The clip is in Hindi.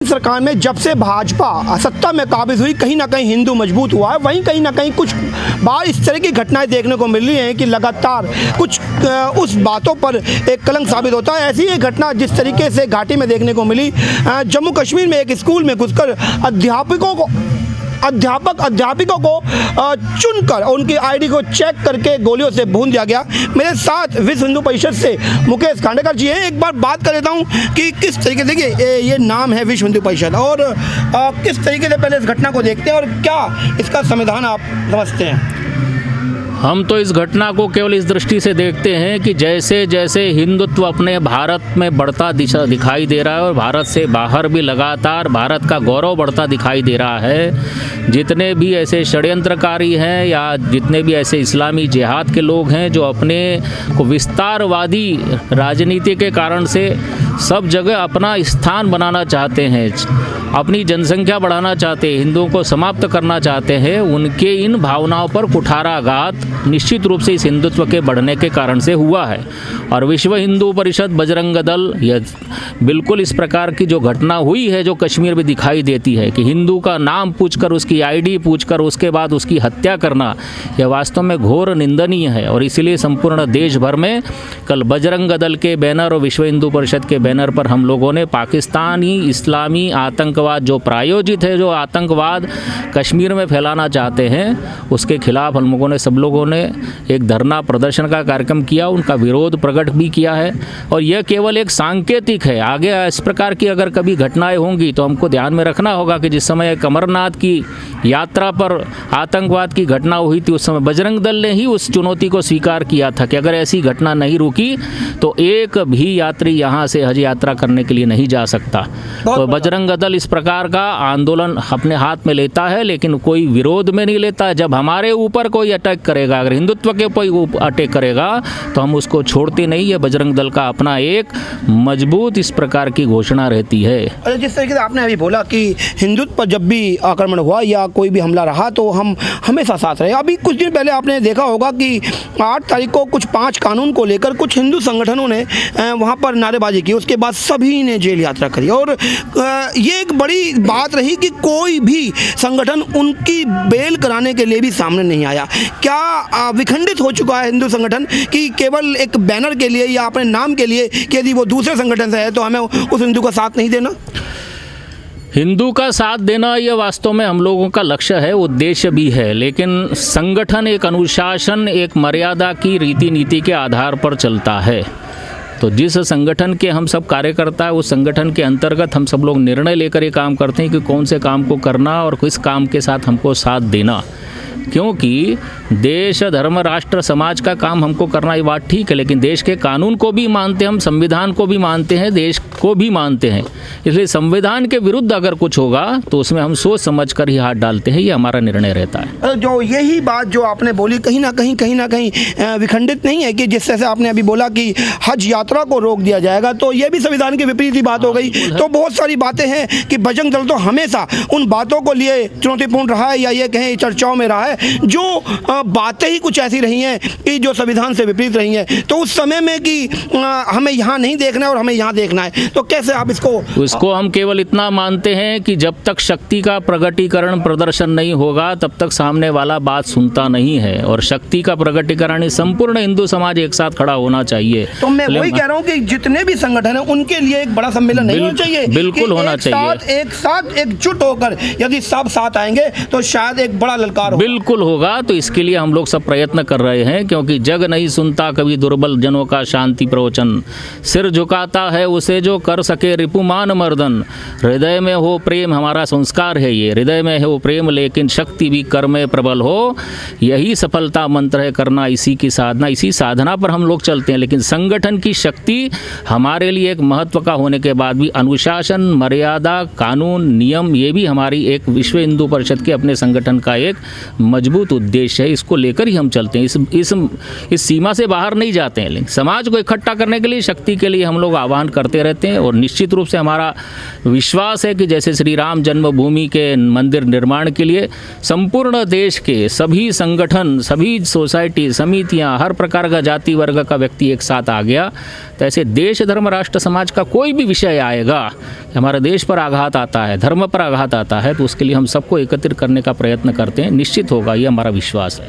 सरकार में जब से भाजपा सत्ता में काबिज हुई, कहीं ना कहीं हिंदू मजबूत हुआ है। वहीं कहीं ना कहीं कुछ बार इस तरह की घटनाएं देखने को मिल रही हैं कि लगातार कुछ उस बातों पर एक कलंक साबित होता है। ऐसी एक घटना जिस तरीके से घाटी में देखने को मिली, जम्मू कश्मीर में एक स्कूल में घुसकर अध्यापकों को चुनकर उनकी आईडी को चेक करके गोलियों से भून दिया गया। मेरे साथ विश्व हिंदू परिषद से मुकेश खांडेकर जी हैं। एक बार बात कर लेता हूं कि किस तरीके से, देखिए ये नाम है विश्व हिंदू परिषद, और किस तरीके से पहले इस घटना को देखते हैं और क्या इसका संविधान आप समझते हैं? हम तो इस घटना को केवल इस दृष्टि से देखते हैं कि जैसे जैसे हिंदुत्व अपने भारत में बढ़ता दिखाई दे रहा है और भारत से बाहर भी लगातार भारत का गौरव बढ़ता दिखाई दे रहा है, जितने भी ऐसे षड्यंत्रकारी हैं या जितने भी ऐसे इस्लामी जिहाद के लोग हैं जो अपने को विस्तारवादी राजनीति के कारण से सब जगह अपना स्थान बनाना चाहते हैं, अपनी जनसंख्या बढ़ाना चाहते हैं, हिंदुओं को समाप्त करना चाहते हैं, उनके इन भावनाओं पर कुठाराघात निश्चित रूप से इस हिंदुत्व के बढ़ने के कारण से हुआ है। और विश्व हिंदू परिषद, बजरंग दल, यह बिल्कुल इस प्रकार की जो घटना हुई है जो कश्मीर में दिखाई देती है कि हिंदू का नाम पूछकर, उसकी आईडी पूछकर उसके बाद उसकी हत्या करना, यह वास्तव में घोर निंदनीय है। और इसीलिए संपूर्ण देश भर में कल बजरंग दल के बैनर और विश्व हिंदू परिषद के बैनर पर हम लोगों ने पाकिस्तानी इस्लामी आतंकवाद जो प्रायोजित है, जो आतंकवाद कश्मीर में फैलाना चाहते हैं, उसके खिलाफ हम लोगों ने, सब लोगों ने एक धरना प्रदर्शन का कार्यक्रम किया, उनका विरोध प्रकट भी किया है। और यह केवल एक सांकेतिक है, आगे इस प्रकार की अगर कभी घटनाएं होंगी तो हमको ध्यान में रखना होगा कि जिस समय अमरनाथ की यात्रा पर आतंकवाद की घटना हुई थी, उस समय बजरंग दल ने ही उस चुनौती को स्वीकार किया था कि अगर ऐसी घटना नहीं रुकी तो एक भी यात्री यहाँ से हज यात्रा करने के लिए नहीं जा सकता। तो बजरंग दल इस प्रकार का आंदोलन अपने हाथ में लेता है, लेकिन कोई विरोध में नहीं लेता। जब हमारे ऊपर कोई अटैक करेगा, अगर हिंदुत्व के कोई अटैक करेगा तो हम उसको छोड़ते नहीं है। बजरंग दल का अपना एक मजबूत इस प्रकार की घोषणा रहती है। जिस तरीके से आपने अभी बोला कि हिंदुत्व पर जब भी आक्रमण हुआ या कोई भी हमला रहा तो हम हमेशा साथ रहे। अभी कुछ दिन पहले आपने देखा होगा कि 8 तारीख को कुछ 5 कानून को लेकर कुछ हिंदू संगठनों ने वहाँ पर नारेबाजी की, उसके बाद सभी ने जेल यात्रा करी और ये एक बड़ी बात रही कि कोई भी संगठन उनकी बेल कराने के लिए भी सामने नहीं आया। क्या विखंडित हो चुका है हिंदू संगठन कि केवल एक बैनर के लिए या अपने नाम के लिए कि यदि वो दूसरे संगठन से है तो हमें उस हिंदू का साथ नहीं देना? हिंदू का साथ देना यह वास्तव में हम लोगों का लक्ष्य है, उद्देश्य भी है, लेकिन संगठन एक अनुशासन, एक मर्यादा की रीति नीति के आधार पर चलता है। तो जिस संगठन के हम सब कार्यकर्ता है, उस संगठन के अंतर्गत हम सब लोग निर्णय लेकर ये काम करते हैं कि कौन से काम को करना और किस काम के साथ हमको साथ देना। क्योंकि देश, धर्म, राष्ट्र, समाज का काम हमको करना, ये बात ठीक है, लेकिन देश के कानून को भी मानते हैं हम, संविधान को भी मानते हैं, देश को भी मानते हैं। इसलिए संविधान के विरुद्ध अगर कुछ होगा तो उसमें हम सोच समझ कर ही हाथ डालते हैं, ये हमारा निर्णय रहता है। जो यही बात जो आपने बोली कहीं ना कहीं विखंडित नहीं है कि जिस तरह से आपने अभी बोला कि हज यात्रा को रोक दिया जाएगा, तो ये भी संविधान के विपरीत ही बात हो गई। तो बहुत सारी बातें हैं कि बजरंग दल तो हमेशा उन बातों को लिए चुनौतीपूर्ण रहा है या ये कहें चर्चाओं में रहा है, जो बातें ही कुछ ऐसी रही हैं कि जो संविधान से विपरीत रही हैं। तो उस समय में कि हमें यहाँ नहीं देखना है और हमें यहाँ देखना है, तो कैसे आप उसको हम केवल इतना मानते हैं कि जब तक शक्ति का प्रगटीकरण प्रदर्शन नहीं होगा तब तक सामने वाला बात सुनता नहीं है, और शक्ति का प्रगटीकरण संपूर्ण हिंदू समाज एक साथ खड़ा होना चाहिए। तो मैं वही कह रहा हूँ कि जितने भी संगठन हैं उनके लिए एक बड़ा सम्मेलन नहीं होना चाहिए, बिल्कुल होना चाहिए। एक साथ एकजुट होकर यदि सब साथ आएंगे तो शायद एक बड़ा ललकार होगा। बिल्कुल होगा। तो इसके लिए हम लोग सब प्रयत्न कर रहे हैं, क्योंकि जग नहीं सुनता कभी दुर्बल जनों का शांति प्रवचन, सिर झुकाता है उसे जो कर सके रिपुमान मर्दन, हृदय में हो प्रेम, हमारा संस्कार है ये, हृदय में हो प्रेम लेकिन शक्ति भी कर में प्रबल हो, यही सफलता मंत्र है, करना इसी की साधना। इसी साधना पर हम लोग चलते हैं, लेकिन संगठन की शक्ति हमारे लिए एक महत्व का होने के बाद भी अनुशासन, मर्यादा, कानून, नियम, ये भी हमारी एक विश्व हिंदू परिषद के अपने संगठन का एक मजबूत उद्देश्य है। इसको लेकर ही हम चलते हैं, इस सीमा से बाहर नहीं जाते हैं। लेकिन समाज को इकट्ठा करने के लिए, शक्ति के लिए हम लोग आह्वान करते रहते हैं। और निश्चित रूप से हमारा विश्वास है कि जैसे श्री राम जन्मभूमि के मंदिर निर्माण के लिए संपूर्ण देश के सभी संगठन, सभी सोसाइटी, समितियां, हर प्रकार का जाति वर्ग का व्यक्ति एक साथ आ गया, तो ऐसे देश धर्म राष्ट्र समाज का कोई भी विषय आएगा, हमारे देश पर आघात आता है, धर्म पर आघात आता है, तो उसके लिए हम सबको एकत्रित करने का प्रयत्न करते हैं। निश्चित होगा, ये हमारा विश्वास है।